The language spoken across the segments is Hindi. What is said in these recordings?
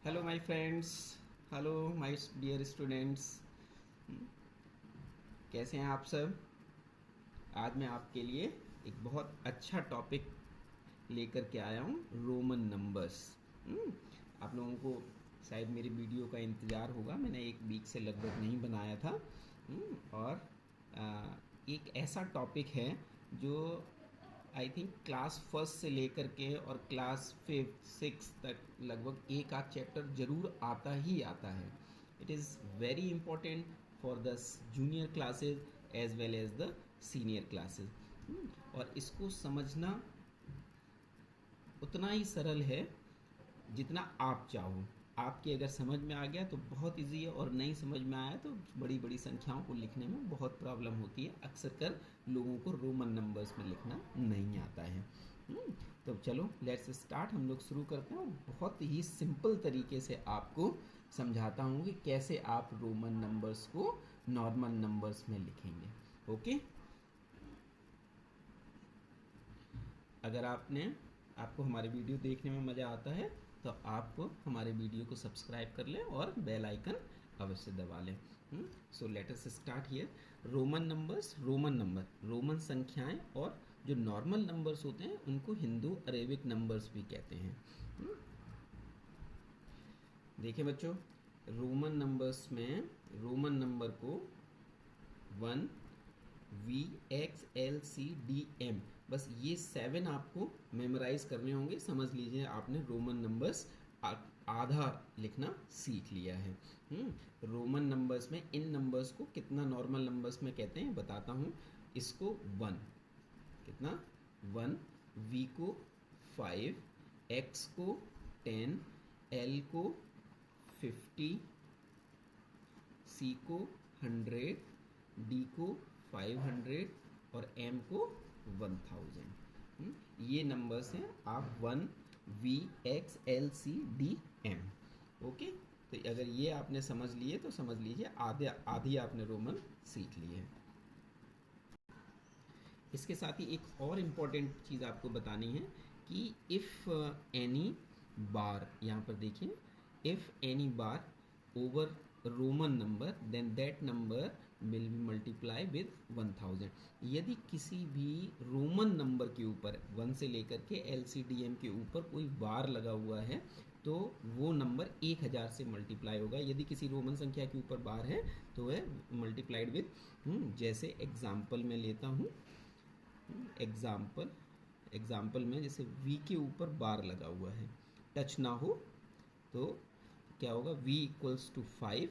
Hello my friends. Hello my dear students. कैसे हैं आप सब? आज मैं आपके लिए एक बहुत अच्छा टॉपिक लेकर के आया हूँ, रोमन नंबर्स। आप लोगों को शायद मेरी वीडियो का इंतज़ार होगा, मैंने एक वीक से लगभग नहीं बनाया था। और एक ऐसा टॉपिक है जो आई थिंक क्लास फर्स्ट से लेकर के और क्लास फिफ्थ सिक्स तक लगभग एक आध चैप्टर जरूर आता ही आता है। It is very important for the junior classes as well as the senior classes. और इसको समझना उतना ही सरल है जितना आप चाहो। आपके अगर समझ में आ गया तो बहुत इजी है, और नहीं समझ में आया तो बड़ी बड़ी संख्याओं को लिखने में बहुत प्रॉब्लम होती है। अक्सर कर लोगों को रोमन नंबर्स में लिखना नहीं आता है। तो चलो लेट्स स्टार्ट, हम लोग शुरू करते हैं। और बहुत ही सिंपल तरीके से आपको समझाता हूँ कि कैसे आप रोमन नंबर्स को नॉर्मल नंबर्स में लिखेंगे। ओके, अगर आपको हमारे वीडियो देखने में मज़ा आता है तो आप हमारे वीडियो को सब्सक्राइब कर लें और बेल आइकन अवश्य दबा लें। So let us start here. Roman numbers, Roman number, Roman संख्याएं, और जो नॉर्मल नंबर्स होते हैं उनको हिंदू अरेबिक नंबर्स भी कहते हैं। देखिए बच्चों, रोमन नंबर्स में रोमन नंबर को 1, V, X, L, C, D, M, बस ये 7 आपको मेमोराइज करने होंगे। समझ लीजिए आपने रोमन नंबर्स आधा लिखना सीख लिया है। रोमन नंबर्स में इन नंबर्स को कितना नॉर्मल नंबर्स में कहते हैं बताता हूँ। इसको 1, कितना 1, वी को 5, एक्स को 10, एल को 50, सी को 100, डी को 500 और एम को 1000। ये नंबर्स हैं आप 1, V, X, L, C, D, M. Okay, तो अगर ये आपने समझ लिए तो समझ लीजिए आधे आधी आपने रोमन सीख ली है। इसके साथ ही एक और इम्पॉर्टेंट चीज़ आपको बतानी है कि इफ़ एनी बार, यहाँ पर देखिए, if any bar over Roman number then that number will be multiply with 1000। यदि किसी भी रोमन नंबर के ऊपर 1 से लेकर के एल सी डी एम के ऊपर कोई बार लगा हुआ है तो वो नंबर 1000 से मल्टीप्लाई होगा। यदि किसी रोमन संख्या के ऊपर बार है तो वह मल्टीप्लाइड विद, जैसे एग्जाम्पल में लेता हूँ, एग्जाम्पल में जैसे v के ऊपर बार लगा हुआ है, टच ना हो तो क्या होगा, v equals to 5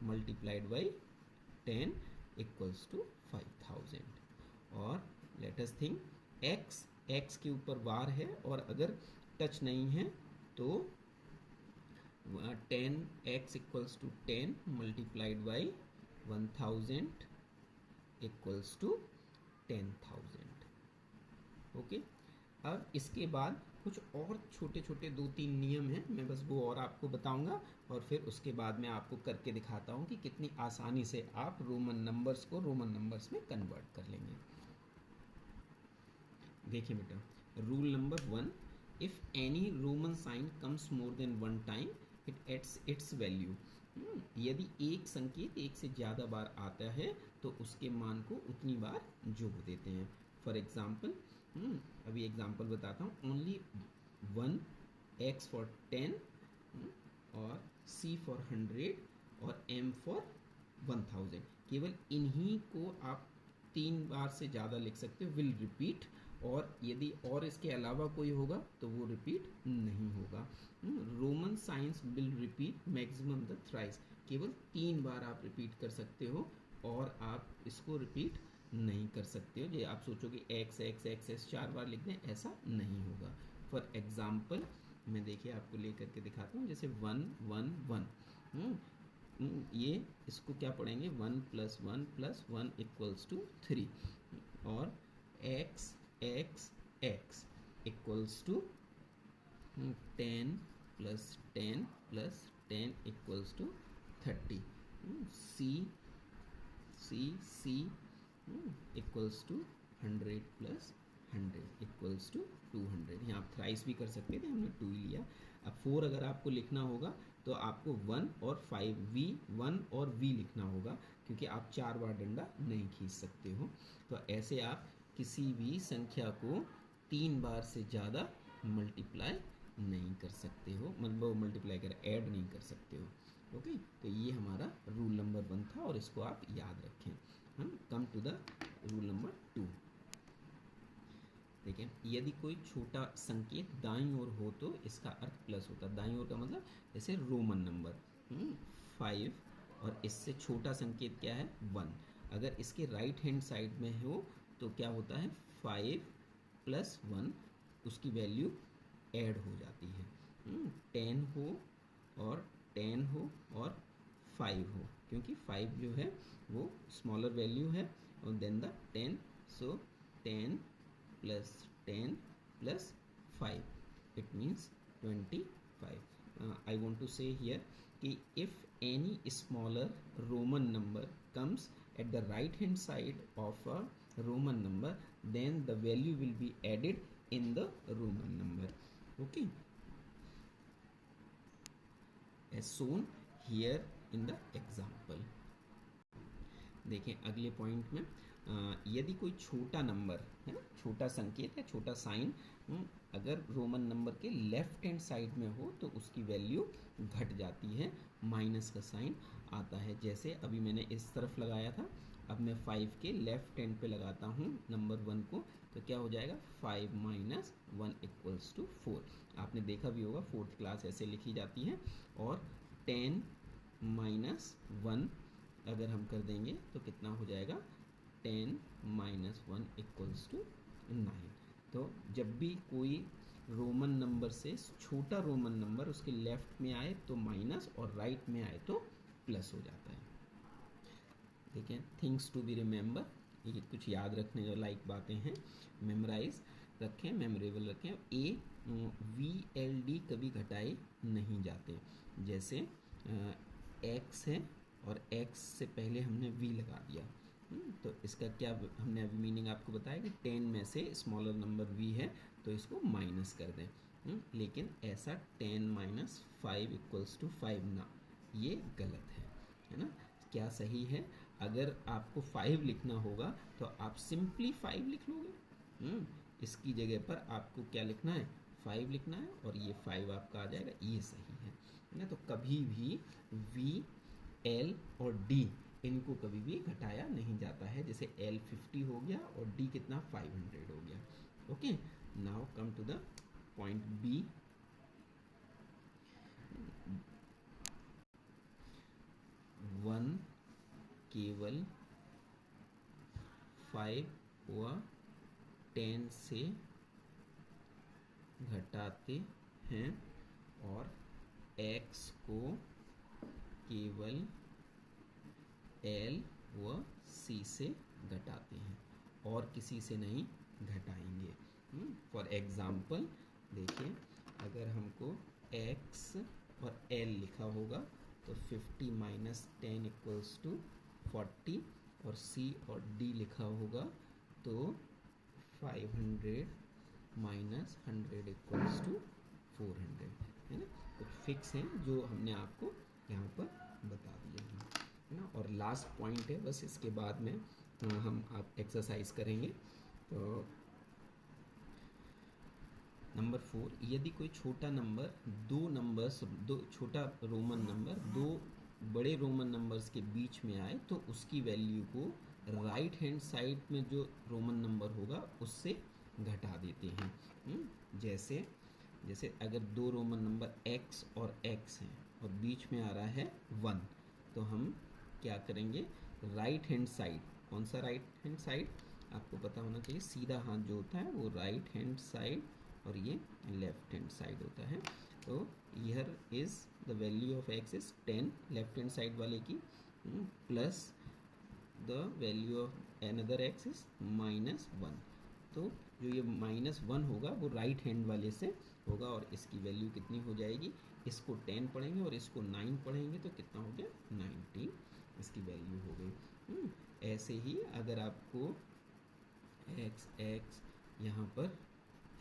multiplied by 10 equals to 5000। और लेट अस थिंक, x के ऊपर बार है और अगर टच नहीं है तो 10x equals to 10 multiplied by 1000 equals to 10,000। Okay, अब इसके बाद कुछ और छोटे छोटे 2-3 नियम हैं, मैं बस वो और आपको बताऊंगा और फिर उसके बाद मैं आपको करके दिखाता हूं कि कितनी आसानी से आप रोमन नंबर्स को रोमन नंबर्स में कन्वर्ट कर लेंगे। देखिए बेटा, rule number 1, if any Roman sign comes more than 1 time it adds its value. यदि एक संकेत एक से ज़्यादा बार आता है तो उसके मान को उतनी बार जोड़ देते हैं। फॉर एग्जाम्पल, अभी एग्जाम्पल बताता हूँ। ओनली 1, एक्स फॉर 10, और सी फॉर 100 और एम फॉर 1000। केवल इन्हीं को आप 3 बार से ज़्यादा लिख सकते हो, विल रिपीट। और यदि और इसके अलावा कोई होगा तो वो रिपीट नहीं होगा। Roman science will repeat maximum the thrice. केवल 3 बार आप रिपीट कर सकते हो और आप इसको रिपीट नहीं कर सकते हो। जो आप सोचोगे एक्स एक्स एक्स एक्स 4 बार लिख दें, ऐसा नहीं होगा। फॉर एग्जाम्पल मैं देखिए आपको लेकर के दिखाता हूँ, जैसे 1 1 1, ये इसको क्या पढ़ेंगे, 1 प्लस 1 प्लस 1 इक्वल्स टू 3, और X X X equals to 10 plus 10 plus 10 equals to 30, C C C equals to 100 plus 100 equals to 200। यहाँ आप थ्राइस भी कर सकते थे, हमने 2 ही लिया। अब 4 अगर आपको लिखना होगा तो आपको 1 और 5 वी 1 और वी लिखना होगा, क्योंकि आप 4 बार डंडा नहीं खींच सकते हो। तो ऐसे आप किसी भी संख्या को 3 बार से ज़्यादा मल्टीप्लाई नहीं कर सकते हो, मतलब मल्टीप्लाई कर ऐड नहीं कर सकते हो। ओके, तो ये हमारा रूल नंबर 1 था और इसको आप याद रखें। हम come to the rule number 2। देखिए, यदि कोई छोटा संकेत दाईं ओर हो तो इसका अर्थ प्लस होता है। दाईं ओर का मतलब जैसे रोमन नंबर 5, और इससे छोटा संकेत क्या है 1। अगर इसके राइट हैंड साइड में हो तो क्या होता है 5 प्लस 1, उसकी वैल्यू ऐड हो जाती है। 10 हो और 10 हो और 5 हो, क्योंकि 5 जो है वो स्मॉलर वैल्यू है और then the 10, so 10 plus 10 plus 5, it means 25. I want to say here कि if any smaller Roman number comes at the right hand side of a Roman number, then the value will be added in the Roman number. Okay, as shown here in the example. देखें अगले पॉइंट में, यदि कोई छोटा नंबर है ना, छोटा संकेत है, छोटा साइन अगर रोमन नंबर के लेफ्ट हैंड साइड में हो तो उसकी वैल्यू घट जाती है, माइनस का साइन आता है। जैसे अभी मैंने इस तरफ लगाया था, अब मैं 5 के लेफ्ट हैंड पे लगाता हूँ नंबर 1 को, तो क्या हो जाएगा 5 माइनस 1 इक्वल्स टू 4। आपने देखा भी होगा 4th क्लास ऐसे लिखी जाती है। और 10 माइनस 1 अगर हम कर देंगे तो कितना हो जाएगा 10 माइनस 1 इक्वल्स टू 9। तो जब भी कोई रोमन नंबर से छोटा रोमन नंबर उसके लेफ्ट में आए तो माइनस और राइट में आए तो प्लस हो जाता है। ठीक है, थिंग्स टू बी रिमेंबर, ये कुछ याद रखने जो लाइक बातें हैं, मेमोराइज रखें, मेमोरेबल रखें। ए वी एल डी कभी घटाए नहीं जाते। जैसे एक्स है और x से पहले हमने v लगा दिया, तो इसका क्या हमने अभी मीनिंग आपको बताया कि 10 में से स्मॉलर नंबर v है तो इसको माइनस कर दें। लेकिन ऐसा 10 माइनस 5 इक्वल्स टू 5 ना, ये गलत है ना। क्या सही है, अगर आपको 5 लिखना होगा तो आप सिंपली 5 लिख लोगे। इसकी जगह पर आपको क्या लिखना है 5 लिखना है और ये 5 आपका आ जाएगा, ये सही है ना। तो कभी भी v L और D इनको कभी भी घटाया नहीं जाता है। जैसे L 50 हो गया और D कितना 500 हो गया। Okay, now come to the point B। 1 केवल 5 व 10 से घटाते हैं और x को केवल L व C से घटाते हैं और किसी से नहीं घटाएंगे। फॉर एग्जाम्पल देखिए, अगर हमको x और L लिखा होगा तो 50 माइनस 10 इक्वल्स टू 40, और C और D लिखा होगा तो 500 माइनस 100 इक्वल्स टू 400, है ना। कुछ फिक्स हैं जो हमने आपको यहाँ पर बता दिए हैं, है ना। और लास्ट पॉइंट है बस, इसके बाद में हम आप एक्सरसाइज करेंगे। तो नंबर 4, यदि कोई छोटा नंबर दो छोटा रोमन नंबर दो बड़े रोमन नंबर्स के बीच में आए तो उसकी वैल्यू को राइट हैंड साइड में जो रोमन नंबर होगा उससे घटा देते हैं। जैसे अगर दो रोमन नंबर x और x हैं और बीच में आ रहा है 1, तो हम क्या करेंगे राइट हैंड साइड, कौन सा राइट हैंड साइड आपको पता होना चाहिए, सीधा हाथ जो होता है वो राइट हैंड साइड और ये लेफ्ट हैंड साइड होता है। तो here is the value of x is 10 left hand side वाले की, plus the value of another x is -1। तो जो ये -1 होगा वो राइट हैंड वाले से होगा और इसकी वैल्यू कितनी हो जाएगी, इसको 10 पढ़ेंगे और इसको 9 पढ़ेंगे तो कितना हो गया 90, इसकी वैल्यू हो गई। ऐसे ही अगर आपको x यहाँ पर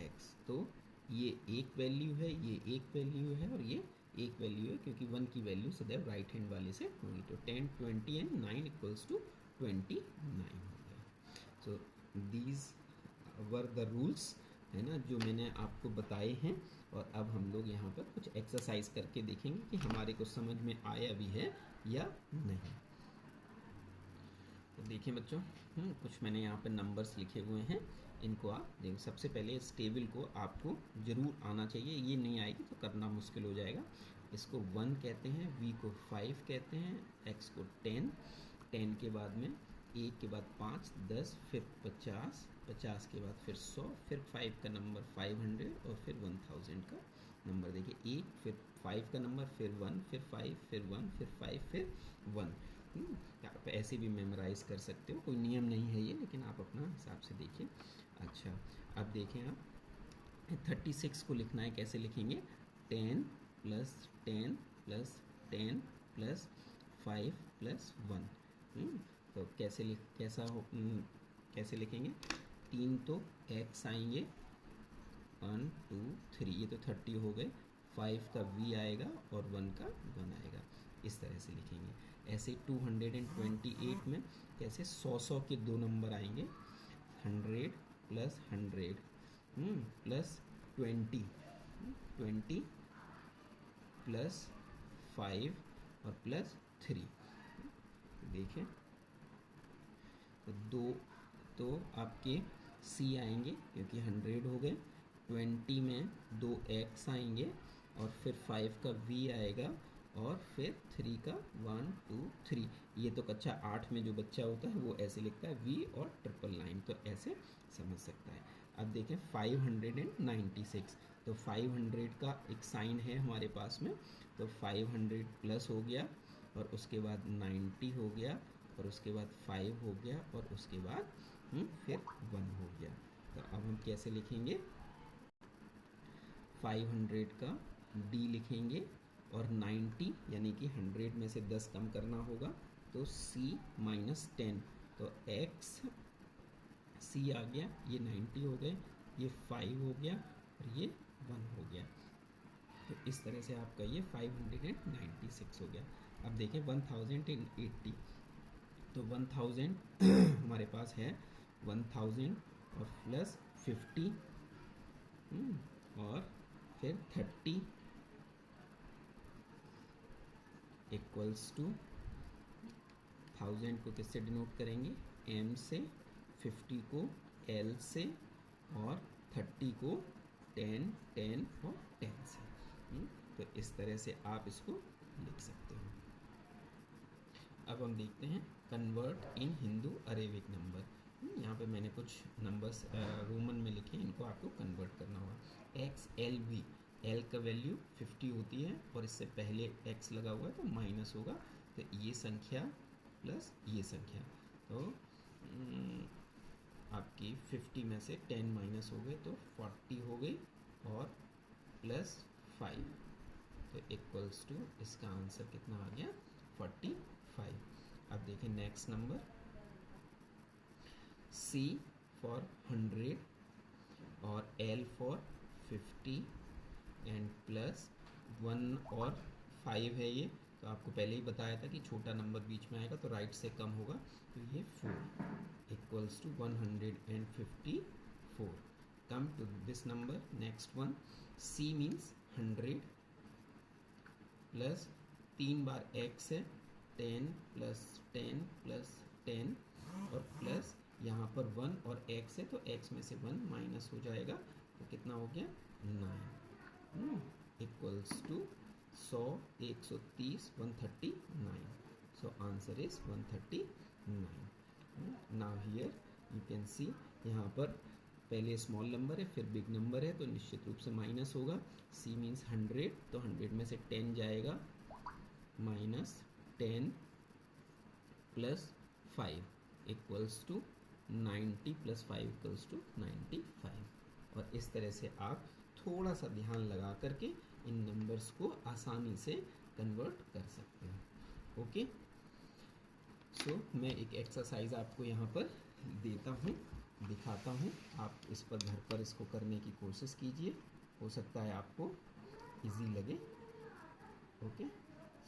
x। तो ये एक वैल्यू है, ये एक वैल्यू है और ये एक वैल्यू है, क्योंकि 1 की वैल्यू सदैव राइट हैंड वाले से होगी। तो 10, 20 एंड 9 इक्वल्स टू 29 हो गया। So these were the rules, है ना, जो मैंने आपको बताए हैं। और अब हम लोग यहाँ पर कुछ एक्सरसाइज करके देखेंगे कि हमारे को समझ में आया भी है या नहीं। तो देखिए बच्चों, कुछ मैंने यहाँ पर नंबर्स लिखे हुए हैं, इनको आप देखो। सबसे पहले इस टेबल को आपको ज़रूर आना चाहिए, ये नहीं आएगी तो करना मुश्किल हो जाएगा। इसको 1 कहते हैं, v को 5 कहते हैं, x को 10, 10 के बाद में 1 के बाद 5, 10, फिर 50, 50 के बाद फिर 100, फिर 5 का नंबर 500 और फिर 1000 का नंबर। देखिए 1, फिर 5 का नंबर, फिर 1, फिर 5, फिर 1, फिर 5, फिर 1। आप ऐसे भी मेमोराइज कर सकते हो, कोई नियम नहीं है ये, लेकिन आप अपना हिसाब से देखिए। अच्छा, अब देखें आप 36 को लिखना है, कैसे लिखेंगे? 10 प्लस 10 प्लस 10 प्लस 5 प्लस 1। तो कैसे लिखेंगे? 3 तो x आएंगे, 1 2 3, ये तो 30 हो गए, 5 का v आएगा और 1 का 1 आएगा। इस तरह से लिखेंगे। ऐसे 228 में कैसे 100 के दो नंबर आएंगे, 100 प्लस 100 प्लस 20 प्लस 5 और प्लस 3। देखें तो दो, तो आपके c आएंगे क्योंकि 100 हो गए, 20 में 2x आएंगे और फिर 5 का v आएगा और फिर 3 का 1 2 3। ये तो कक्षा 8 में जो बच्चा होता है वो ऐसे लिखता है v और ट्रिपल लाइन, तो ऐसे समझ सकता है। अब देखें 596, तो 500 का एक साइन है हमारे पास में, तो 500 प्लस हो गया और उसके बाद 90 हो गया और उसके बाद 5 हो गया और उसके बाद फिर 1 हो गया। तो अब हम कैसे लिखेंगे? 500 का d लिखेंगे और 90 यानी कि 100 में से 10 कम करना होगा, तो c माइनस 10, तो x c आ गया, ये 90 हो गए, ये 5 हो गया और ये 1 हो गया। तो इस तरह से आपका ये 596 हो गया। अब देखें 1080, तो 1000 हमारे पास है, 1000 और प्लस 50 और फिर 30 इक्वल्स टू 1000 को किससे डिनोट करेंगे? m से, 50 को l से और 30 को 10 10 और 10 से। तो इस तरह से आप इसको लिख सकते हो। अब हम देखते हैं convert in Hindu Arabic number. यहाँ पे मैंने कुछ नंबर्स रोमन में लिखे, इनको आपको कन्वर्ट करना होगा। एक्स एल वी, एल का वैल्यू 50 होती है और इससे पहले एक्स लगा हुआ है तो माइनस होगा, तो ये संख्या प्लस ये संख्या, तो आपकी 50 में से 10 माइनस हो गए तो 40 हो गई और प्लस 5, तो इक्वल्स टू इसका आंसर कितना आ गया? 45। अब देखें नेक्स्ट नंबर, C फॉर 100 और L फॉर 50 एंड प्लस 1 और 5 है ये, तो आपको पहले ही बताया था कि छोटा नंबर बीच में आएगा तो राइट से कम होगा, तो ये 4 equals to 154। Come to this number, next one, C means 100 plus 3 बार x है, 10 प्लस 10 प्लस 10 और प्लस यहाँ पर 1 और x है तो x में से 1 माइनस हो जाएगा, तो कितना हो गया? 9 equals to 100 130 139। So answer is 139। Now here you can see, यहाँ पर पहले स्मॉल नंबर है फिर बिग नंबर है तो निश्चित रूप से माइनस होगा। C मीन्स 100, तो 100 में से 10 जाएगा, minus 10 plus 5 equals to 90 plus 5 equals to 95। और इस तरह से आप थोड़ा सा ध्यान लगा करके इन नंबर्स को आसानी से कन्वर्ट कर सकते हैं। ओके, सो मैं एक एक्सरसाइज आपको यहाँ पर देता हूँ। दिखाता हूँ, आप इस पर घर पर इसको करने की कोशिश कीजिए, हो सकता है आपको इजी लगे। Okay,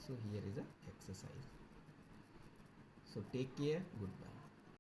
so here is a exercise, so take care, good bye.